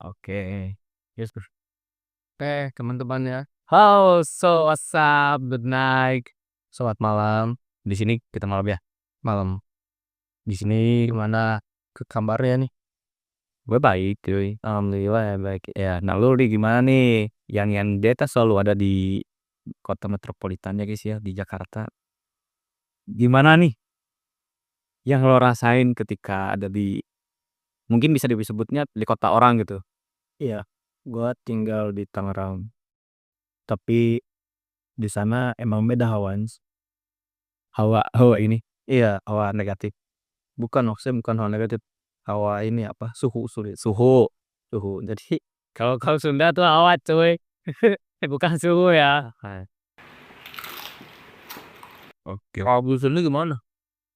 Oke. Yes, Bro. Oke, teman-teman ya. Halo, so what's up? Good night. Selamat malam. Di sini kita malam ya. Malam. Di sini Gimana ke kabarnya nih? gue baik, cuy. Alhamdulillah ya baik. Ya, nah lu nih gimana nih? Yang dia kan selalu ada di kota metropolitannya guys ya, di Jakarta. Gimana nih yang lo rasain ketika ada di mungkin bisa disebutnya di kota orang gitu. Iya, gua tinggal di Tangerang. Tapi di sana emang beda hawanya. Hawa ini. Iya, hawa negatif. Bukan hawa negatif. Hawa ini apa? Suhu, sulit. Suhu. Suhu. Jadi Kalau Sunda tuh hawa, cuy. Bukan suhu ya. Nah, oke. kalau di sini gimana?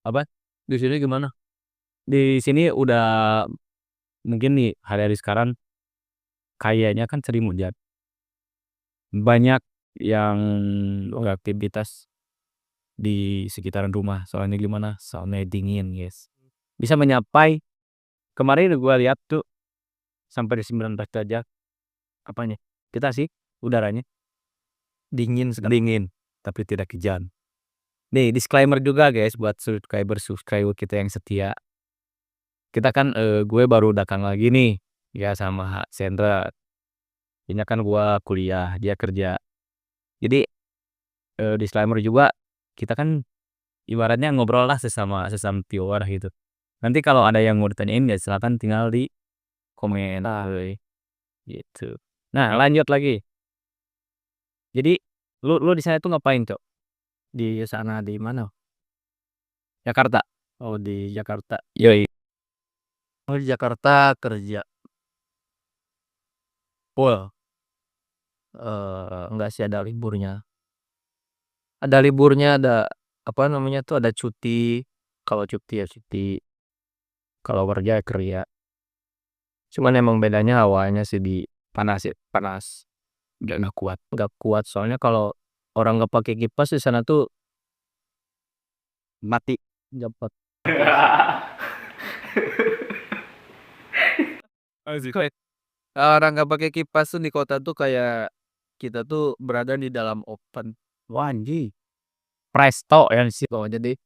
Apa? Di sini gimana? Di sini udah mungkin nih hari-hari sekarang kayaknya kan sering hujan. Banyak yang beraktivitas di sekitaran rumah. Soalnya gimana? Soalnya dingin, guys. Bisa mencapai kemarin gua lihat tuh sampai di 19 derajat. Apanya? Kita sih udaranya Dingin sekali. dingin, tapi tidak hujan. Nih, disclaimer juga guys buat subscriber kita yang setia. Kita kan gue baru datang lagi nih ya sama Sandra. Ini kan gua kuliah, dia kerja. Jadi disclaimer juga kita kan ibaratnya ngobrol lah sesama sesama viewer gitu. Nanti kalau ada yang mau ditanyain ya silakan tinggal di komen gitu. Nah, lanjut lagi. Jadi lu di sana tuh ngapain, Cok? Di sana di mana? Jakarta. Oh, di Jakarta. Yoi. Oh, di Jakarta kerja. Full. Enggak sih, ada liburnya. Ada liburnya, ada apa namanya tuh, ada cuti. Kalau cuti ya cuti. Kalau kerja ya kerja. Cuman emang bedanya hawanya sih di Panas ya. panas, Nggak kuat. nggak kuat. Soalnya kalau orang nggak pakai kipas di sana tuh Mati. dapat Asik. kayak orang nggak pakai kipas tuh di kota tuh kayak kita tuh berada di dalam oven. Wah, anjing. Presto ya sih. Oh, jadi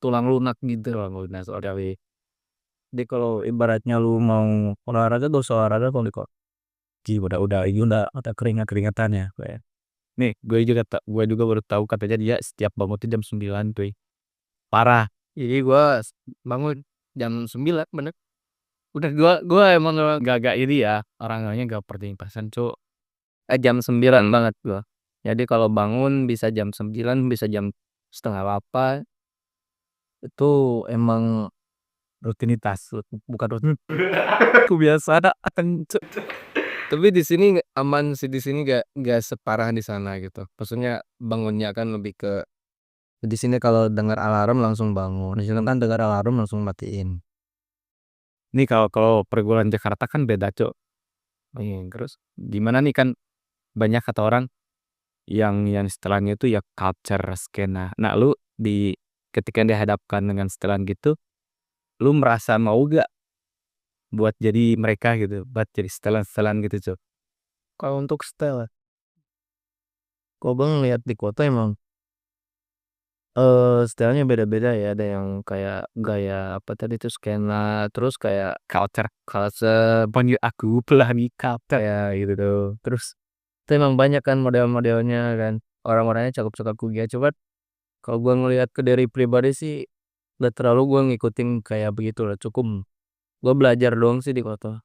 tulang lunak gitu. Tuh, nah, soalnya Jadi kalau ibaratnya lu mau olahraga, gak usah olahraga kalau di kota. udah ini udah keringat-keringatan ya kayak. Nih, gue juga baru tahu katanya dia setiap bangun tuh jam 9 tuh. Parah. Jadi gua bangun jam 9 bener. Udah gua emang Gak ini ya. Orangnya gak perting-pasan, Cuk. jam 9 banget gua. Jadi kalau bangun bisa jam 9, bisa jam setengah 8. Itu emang Rutinitas. bukan rutin. Kebiasaan, Cuk. Tapi di sini aman sih, di sini gak separah di sana gitu. Maksudnya bangunnya kan lebih ke di sini kalau dengar alarm langsung bangun. Di sini kan dengar alarm langsung matiin. Nih kalau pergaulan Jakarta kan beda, Cuk. Terus gimana nih kan banyak kata orang yang setelahnya itu ya culture skena. Nah, lu ketika dihadapkan dengan setelan gitu, lu merasa mau gak buat jadi mereka gitu, buat jadi setelan-setelan gitu, Cuk? Kalau untuk style, kalau bang lihat di kota emang stylenya beda-beda ya. Ada yang kayak gaya apa tadi tuh skena, terus kayak Culture. culture Panggil aku pelangi culture. kayak gitu tuh. Terus itu emang banyak kan model-modelnya kan. Orang-orangnya cakep-cakep juga. Coba kalau gua ngelihat ke dari pribadi sih gak terlalu gua ngikutin kayak begitu lah. Cukup gua belajar doang sih di kota.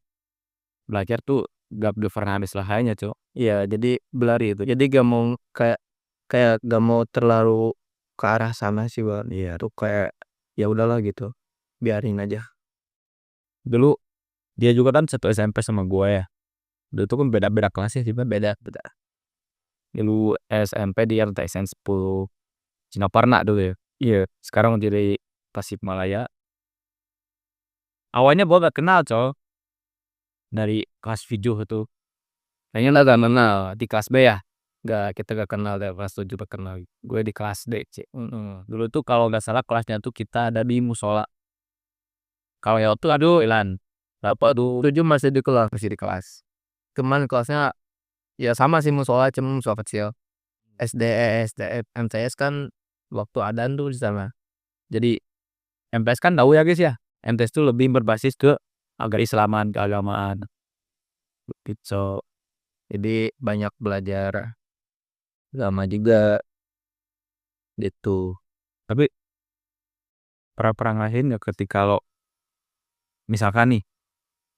Belajar tuh gak pernah habis lahanya, Cuk. Iya, jadi belari itu. Jadi gak mau kayak kayak gak mau terlalu ke arah sana sih bang. Iya. Tuh kayak ya udahlah gitu. Biarin aja. Dulu dia juga kan satu SMP sama gue ya. Dulu tuh kan beda-beda kelasnya sih, beda. Beda. Dulu SMP dia TSN 10 Cinaparna dulu ya. Iya. Sekarang jadi Tasikmalaya. Awalnya gue gak kenal, Cok. Dari kelas 7 itu. Kayaknya lah gak kenal di kelas B ya. Kita gak kenal dari kelas 7 gak kenal. Gue di kelas D C. Dulu tuh kalau nggak salah kelasnya tuh kita ada di musola. Kalau ya tuh aduh Ilan. 8, 7 masih di kelas. Masih di kelas. Cuman kelasnya ya sama sih musola, cuman musola kecil. SD, MTS kan waktu adzan tuh di sana. Jadi MTS kan tahu ya guys ya, MTS tuh lebih berbasis ke Islaman, keagamaan gitu. jadi banyak belajar agama juga gitu. Tapi pernah ngerasain nggak ketika lo misalkan nih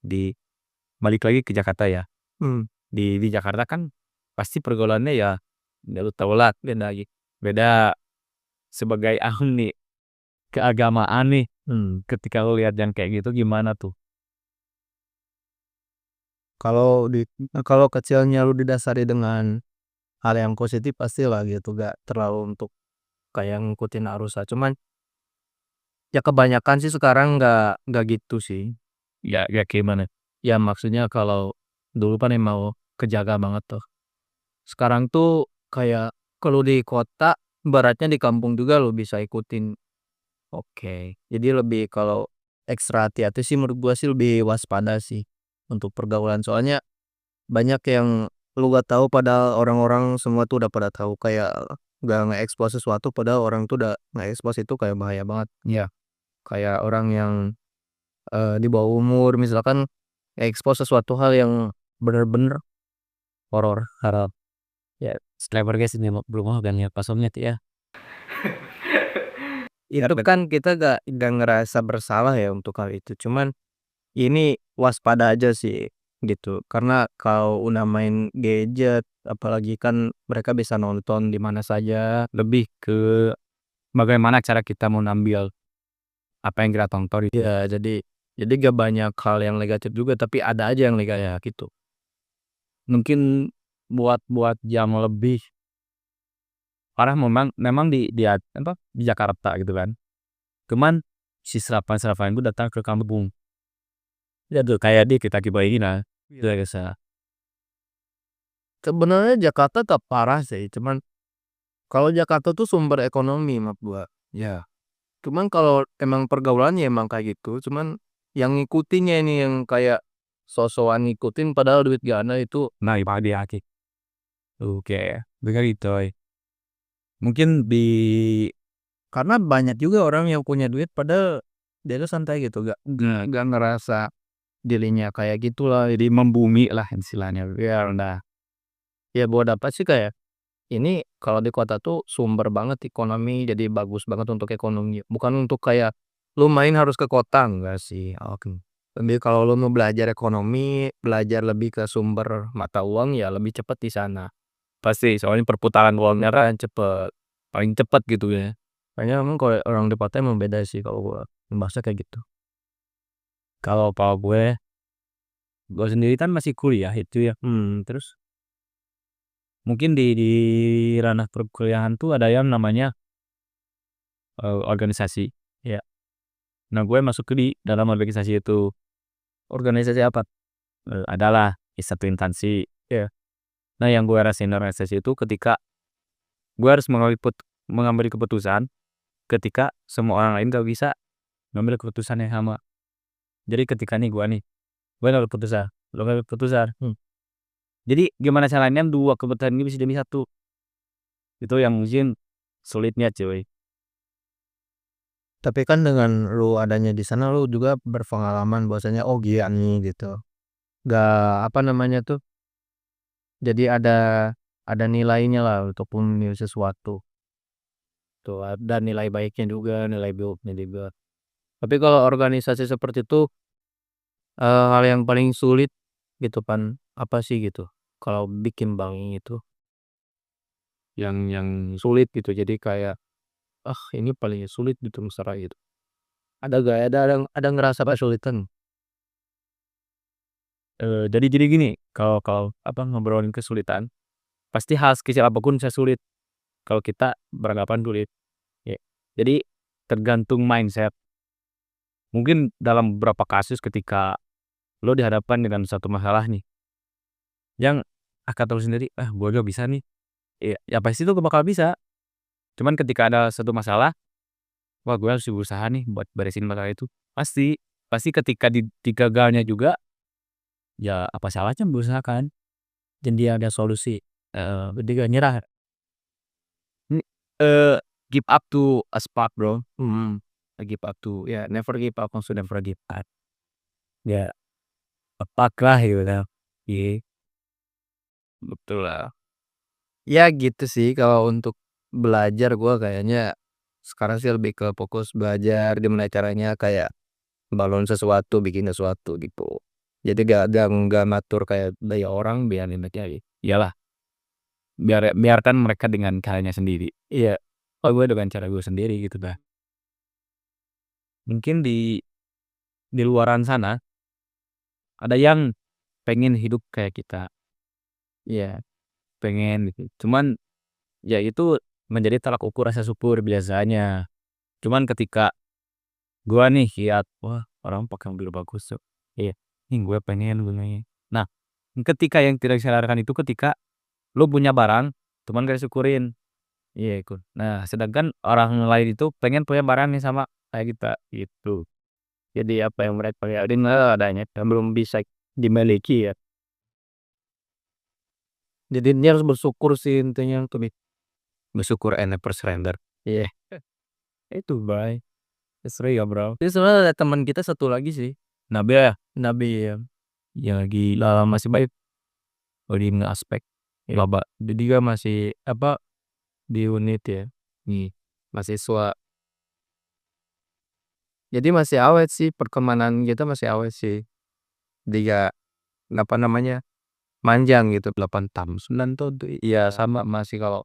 di balik lagi ke Jakarta ya, di Jakarta kan pasti pergaulannya ya lu tau lah beda sebagai ahli keagamaan nih, ketika lu lihat yang kayak gitu gimana tuh? Kalau kecilnya lu didasari dengan hal yang positif pastilah gitu, gak terlalu untuk kayak ngikutin arus lah. Cuman ya kebanyakan sih sekarang nggak gitu sih. Ya gimana? Ya maksudnya kalau dulu kan emang kejaga banget tuh. Sekarang tuh kayak kalau di kota, ibaratnya di kampung juga lo bisa ikutin. Oke. Jadi lebih kalau ekstra hati-hati sih menurut gua sih lebih waspada sih untuk pergaulan. Soalnya banyak yang lu gak tahu padahal orang-orang semua tuh udah pada tahu, kayak gak nge-expose sesuatu padahal orang tuh udah nge-expose, itu kayak bahaya banget. Ya, Kayak orang yang di bawah umur misalkan nge-expose sesuatu hal yang bener-bener horor, haram. Ya, subscriber guys ini belum mau kan ya pasomnya tuh ya. itu kan kita gak ngerasa bersalah ya untuk hal itu. Cuman ini waspada aja sih gitu. Karena kalau udah main gadget, apalagi kan mereka bisa nonton di mana saja. Lebih ke bagaimana cara kita mau ngambil apa yang kita tonton itu. Ya, jadi gak banyak hal yang negatif juga, tapi ada aja yang negatif ya gitu. Mungkin buat jam lebih parah memang di Jakarta gitu kan. Cuman si serapan-serapan itu datang ke kampung. Ya tuh kayak di kita bayangin lah. Itu ya guys ya. Sebenarnya Jakarta tak parah sih, cuman kalau Jakarta tuh sumber ekonomi menurut gua. Ya. Cuman kalau emang pergaulannya emang kayak gitu, cuman yang ngikutinnya ini yang kayak sok-sokan ngikutin padahal duit gak ada itu. Nah, di aki. Oke, begitu. Mungkin di Karena banyak juga orang yang punya duit padahal dia tuh santai gitu, gak ngerasa dirinya kayak gitulah. jadi membumi lah istilahnya. Ya udah. Ya buat apa sih, kayak ini kalau di kota tuh sumber banget ekonomi, jadi bagus banget untuk ekonomi. Bukan untuk kayak lu main harus ke kota, enggak sih. Oke. Tapi kalau lu mau belajar ekonomi, belajar lebih ke sumber mata uang, ya lebih cepat di sana. Pasti soalnya perputaran uangnya kan cepet, paling cepet gitu ya. Makanya emang kalau orang di kota emang beda sih kalau gua bahasa kayak gitu. Kalau gue sendiri kan masih kuliah itu ya. Terus mungkin di ranah perkuliahan tuh ada yang namanya organisasi. Ya. Nah, gue masuk ke di dalam organisasi itu. Organisasi apa? Adalah satu instansi. Ya. Nah, yang gue rasain organisasi itu ketika gue harus mengambil keputusan ketika semua orang lain gak bisa ngambil keputusan yang sama. Jadi ketika gue ngambil keputusan, lo ngambil keputusan. Jadi gimana caranya dua keputusan ini bisa jadi satu? Itu yang mungkin sulitnya cuy. Tapi kan dengan lu adanya di sana lu juga berpengalaman bahwasanya oh gini gitu. Gak apa namanya tuh. Jadi ada nilainya lah untuk memilih sesuatu. Tuh ada nilai baiknya juga, nilai buruknya juga. Tapi kalau organisasi seperti itu hal yang paling sulit gitu kan apa sih gitu? Kalau bikin bank itu yang sulit gitu. Jadi kayak ini paling sulit gitu misalnya gitu. Ada gak ada ngerasa kesulitan? Jadi gini, kalau apa ngobrolin kesulitan, pasti hal sekecil apapun saya sulit kalau kita beranggapan sulit. Ya. Jadi tergantung mindset. Mungkin dalam beberapa kasus ketika lo dihadapkan dengan satu masalah nih, yang kata lo sendiri, gue gak bisa nih. Ya pasti itu bakal bisa. Cuman ketika ada satu masalah, wah gue harus berusaha nih buat beresin masalah itu. Pasti. pasti ketika di gagalnya juga, ya apa salahnya berusaha kan, dan dia ada solusi, heeh. jadi gak nyerah. Ni eee, give up to a spark Bro, Mhm, give up to ya never give up also never give up. Ya apa gitu kan, iya, betullah. ya gitu sih kalau untuk belajar gua kayaknya sekarang sih lebih ke fokus belajar gimana caranya kayak bangun sesuatu, bikin sesuatu gitu. Jadi gak ngatur kayak Ya orang biarin aja iyalah, biarkan mereka dengan caranya sendiri. iya, Oh gue dengan cara gue sendiri gitu dah. Mungkin di luaran sana ada yang pengen hidup kayak kita, iya, pengen gitu. Cuman ya itu menjadi tolak ukur rasa syukur biasanya. Cuman ketika gua nih lihat, wah orang pakai mobil bagus tuh. Iya, nih gue pengen gue nih. Nah, ketika yang tidak disadarkan itu ketika lu punya barang, cuman gak disyukurin. Iya ikut. Nah, sedangkan orang lain itu pengen punya barang yang sama kayak kita gitu. Jadi apa yang mereka liatin adanya dan belum bisa dimiliki ya. jadi dia harus bersyukur sih intinya tuh, Bersyukur and never surrender. iya. Itu bye. It's real bro. Jadi sebenarnya ada teman kita satu lagi sih, Nabil ya, Nabi ya, yang lagi lah masih baik. Oh di aspek iya. maba. Jadi dia masih apa, di unit ya, Nih, mahasiswa. Jadi masih awet sih, pertemanan kita masih awet sih. Dia, apa namanya, manjang gitu, 8 tahun, 9 tahun tuh. iya sama masih kalau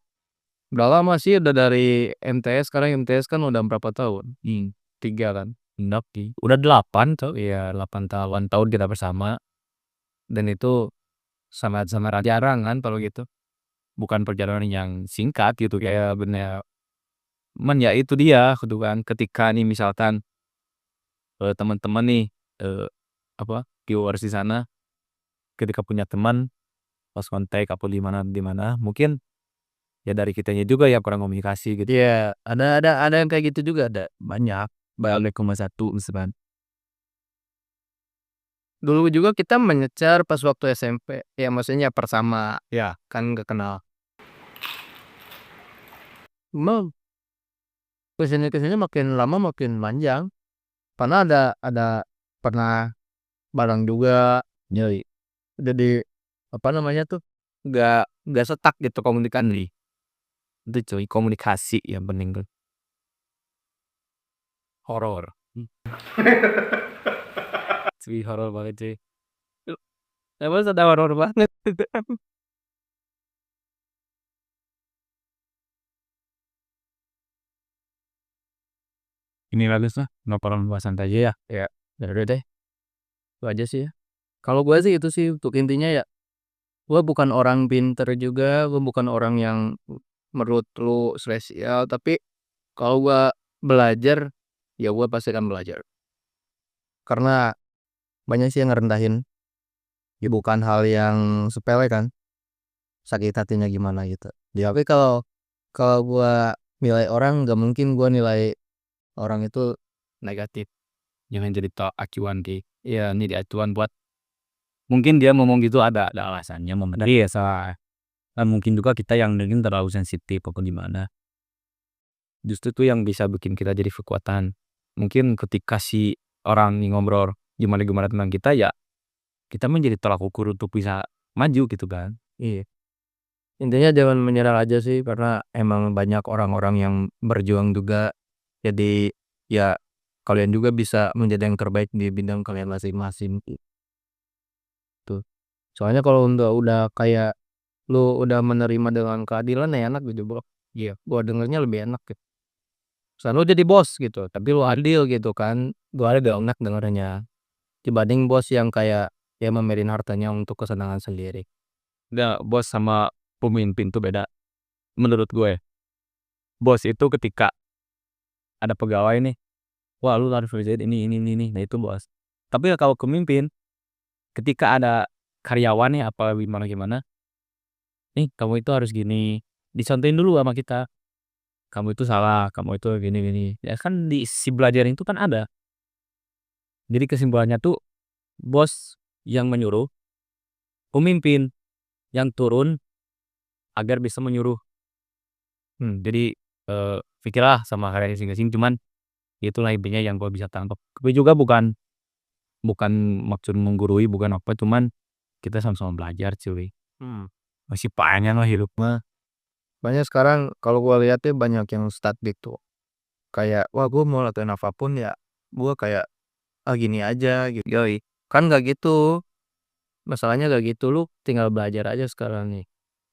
udah lama sih udah dari MTS, sekarang MTS kan udah berapa tahun, Hmm, 3 kan. Genap sih. Udah 8 tuh. Iya, 8 tahun kita bersama dan itu sangat-sangat jarang kan kalau gitu. Bukan perjalanan yang singkat gitu kayak bener. Cuman ya itu dia gitu kan ketika nih misalkan, teman-teman nih, eee, viewers di sana ketika punya teman pas kontak apa di mana mungkin ya dari kitanya juga ya kurang komunikasi gitu. Iya, ada yang kayak gitu juga ada, banyak, balik ke satu misalkan. Dulu juga kita menyecar pas waktu SMP, ya maksudnya persama, Ya, kan nggak kenal. Cuma kesini makin lama makin panjang, karena ada pernah bareng juga, nyeri. jadi apa namanya tuh, nggak setak gitu komunikasi. Itu cuy komunikasi yang penting tuh. Horor. Cuy horor banget cuy. Emang ada horor banget. Ini bagus lah, ngobrol santai aja ya. Ya, ya udah deh, itu aja sih ya. Kalau gue sih itu sih untuk intinya ya, gue bukan orang pinter juga, gue bukan orang yang menurut lu spesial, tapi kalau gue belajar, ya gue pasti akan belajar. Karena banyak sih yang ngerendahin, ya bukan hal yang sepele kan, sakit hatinya gimana gitu. Ya tapi kalau kalau gue nilai orang, gak mungkin gue nilai orang itu Negatif. Jangan jadi acuan di ya ini di acuan buat mungkin dia ngomong gitu ada alasannya membenahi ya salah. Kan mungkin juga kita yang mungkin terlalu sensitif apa gimana. Justru itu yang bisa bikin kita jadi kekuatan. Mungkin ketika si orang nih ngobrol gimana-gimana tentang kita ya, kita menjadi tolak ukur untuk bisa maju gitu kan. iya. Intinya jangan menyerah aja sih, karena emang banyak orang-orang yang berjuang juga. Jadi ya kalian juga bisa menjadi yang terbaik di bidang kalian masing-masing gitu. Soalnya kalau udah kayak lu udah menerima dengan keadilan ya enak gitu, Bro. Iya, gua dengernya lebih enak gitu. Misalnya lu jadi bos gitu, tapi lu adil gitu kan, gua ada enak dengernya. Dibanding bos yang kayak ya mamerin hartanya untuk kesenangan sendiri. Nah, bos sama pemimpin tuh beda menurut gue. Bos itu ketika ada pegawai nih, wah lu harus kerjain ini, nah itu bos. Tapi ya kalau pemimpin ketika ada karyawan nih apa gimana-gimana, nih kamu itu harus gini, dicontohin dulu sama kita. Kamu itu salah, kamu itu gini-gini. Ya kan di si belajar itu kan ada. Jadi kesimpulannya tuh bos yang menyuruh, pemimpin yang turun agar bisa menyuruh. Jadi, pikirlah sama karya masing-masing, cuman itulah intinya yang gue bisa tangkap. Gue juga bukan bukan maksud menggurui, bukan apa, cuman kita sama-sama belajar cuy. Hmm. Masih panjang lah hidup mah. Banyak sekarang kalau gua lihat tuh banyak yang stuck gitu. Kayak, wah gua mau latihan apapun ya, gua kayak, ah gini aja gitu. Yoi. Kan gak gitu. Masalahnya gak gitu, lu tinggal belajar aja sekarang nih.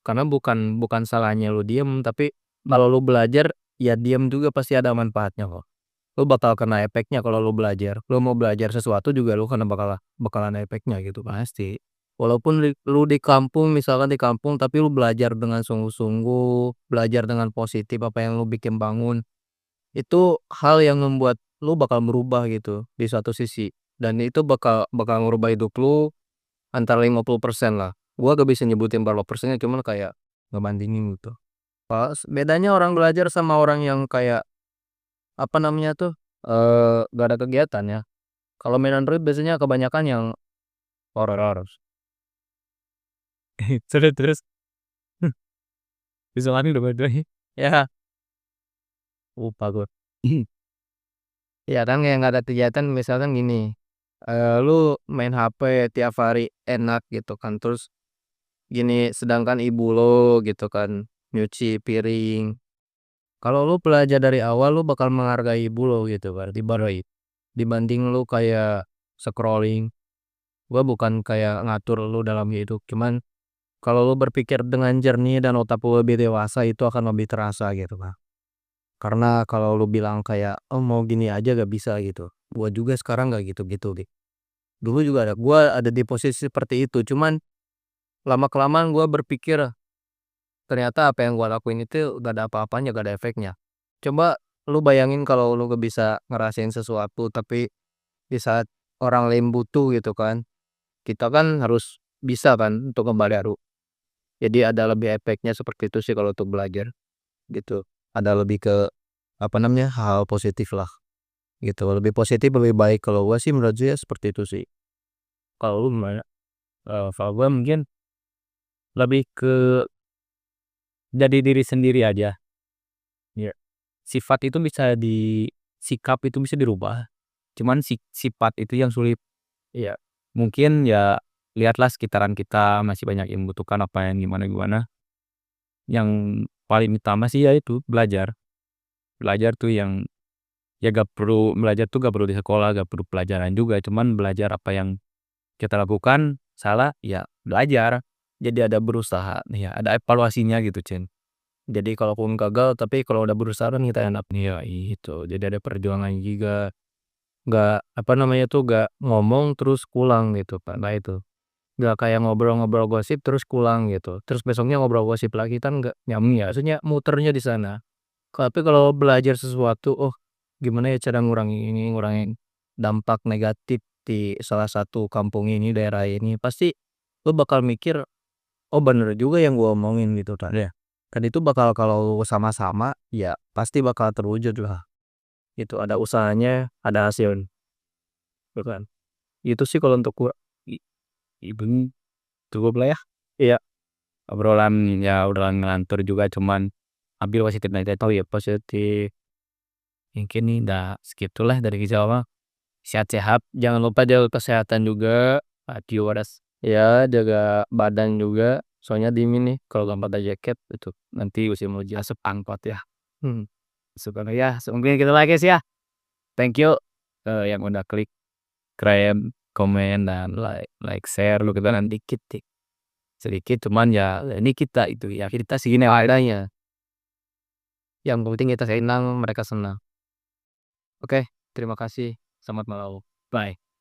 Karena bukan bukan salahnya lu diem, tapi kalau lu belajar, ya diem juga pasti ada manfaatnya kok. Lu bakal kena efeknya kalau lu belajar. Lu mau belajar sesuatu juga lu kena bakalan efeknya gitu kan. Pasti. Walaupun lu di kampung, misalkan di kampung, tapi lu belajar dengan sungguh-sungguh, belajar dengan positif apa yang lu bikin bangun, itu hal yang membuat lu bakal merubah gitu di suatu sisi. Dan itu bakal bakal ngerubah hidup lu antara 50% lah. Gua gak bisa nyebutin berapa persennya, cuman kayak ngebandingin gitu. Pas bedanya orang belajar sama orang yang kayak apa namanya tuh, gak ada kegiatan ya. Kalau main Android biasanya kebanyakan yang horor-horor. Terus disoalin dua-duanya. Ya, lupa gua. Ya kan kayak nggak ada kegiatan misalkan gini, lu main HP tiap hari enak gitu kan, terus gini sedangkan ibu lo gitu kan nyuci piring. Kalau lu belajar dari awal lu bakal menghargai ibu lo gitu kan, dibanding lu kayak scrolling. Gua bukan kayak ngatur lu dalam hidup, cuman kalau lu berpikir dengan jernih dan otak lu lebih dewasa itu akan lebih terasa gitu kan. Karena kalau lu bilang kayak, "Oh mau gini aja gak bisa," gitu. Gua juga sekarang gak gitu-gitu deh. Dulu juga gua ada di posisi seperti itu, cuman lama-kelamaan gua berpikir, ternyata apa yang gua lakuin itu gak ada apa-apanya, gak ada efeknya. Coba lu bayangin kalau lu gak bisa ngerasain sesuatu, tapi di saat orang lain butuh gitu kan, kita kan harus bisa kan untuk ngebantu. Jadi ada lebih efeknya seperti itu sih kalau untuk belajar, gitu. Ada lebih ke, apa namanya, hal positif lah. Gitu, lebih positif lebih baik kalau gua sih menurut saya seperti itu sih. Kalau lu gimana? Kalau gue mungkin lebih ke jadi diri sendiri aja. Ya. Sifat itu bisa sikap itu bisa dirubah. Cuman sifat itu yang sulit. Iya, Mungkin ya lihatlah sekitaran kita masih banyak yang membutuhkan apa yang gimana-gimana. Yang paling utama sih ya itu belajar. Belajar tuh yang ya gak perlu belajar tuh gak perlu di sekolah, gak perlu pelajaran juga. Cuman belajar apa yang kita lakukan salah ya belajar. Jadi ada berusaha, ya ada evaluasinya gitu, Cen. jadi kalaupun gagal tapi kalau udah berusaha kan kita enak. Iya itu, jadi ada perjuangan juga. Nggak, apa namanya tuh, nggak ngomong terus pulang gitu Pak, nah itu. Nggak kayak ngobrol-ngobrol gosip terus pulang gitu, terus besoknya ngobrol gosip lagi kan nggak nyambung ya, maksudnya muternya di sana. Tapi kalau belajar sesuatu, oh gimana ya cara ngurangin ini, ngurangin dampak negatif di salah satu kampung ini, daerah ini, pasti lu bakal mikir, "Oh bener juga yang gua omongin," gitu kan ya. Dan itu bakal kalau sama-sama, ya pasti bakal terwujud lah, gitu. Ada usahanya, ada hasil, gitu kan. Itu sih kalau untuk gua. I Ibing cukup lah ya, Iya, obrolan ya obrolan ngelantur juga cuman ambil positif negatif tahu ya positif. Mungkin nih udah segitulah dari kita mah. Sehat-sehat, jangan lupa jaga kesehatan juga. Adieu waras. ya jaga badan juga, soalnya dingin nih kalau nggak pakai jaket itu. Nanti musim hujan asup angkot ya. Hmm. Suka ya, mungkin gitu lagi sih ya. Thank you yang udah klik, komen dan like share lu kita nanti dikit sedikit cuman ya ini kita itu ya kita segini adanya. Yang penting kita senang, mereka senang. Oke, terima kasih. Selamat malam. Bye.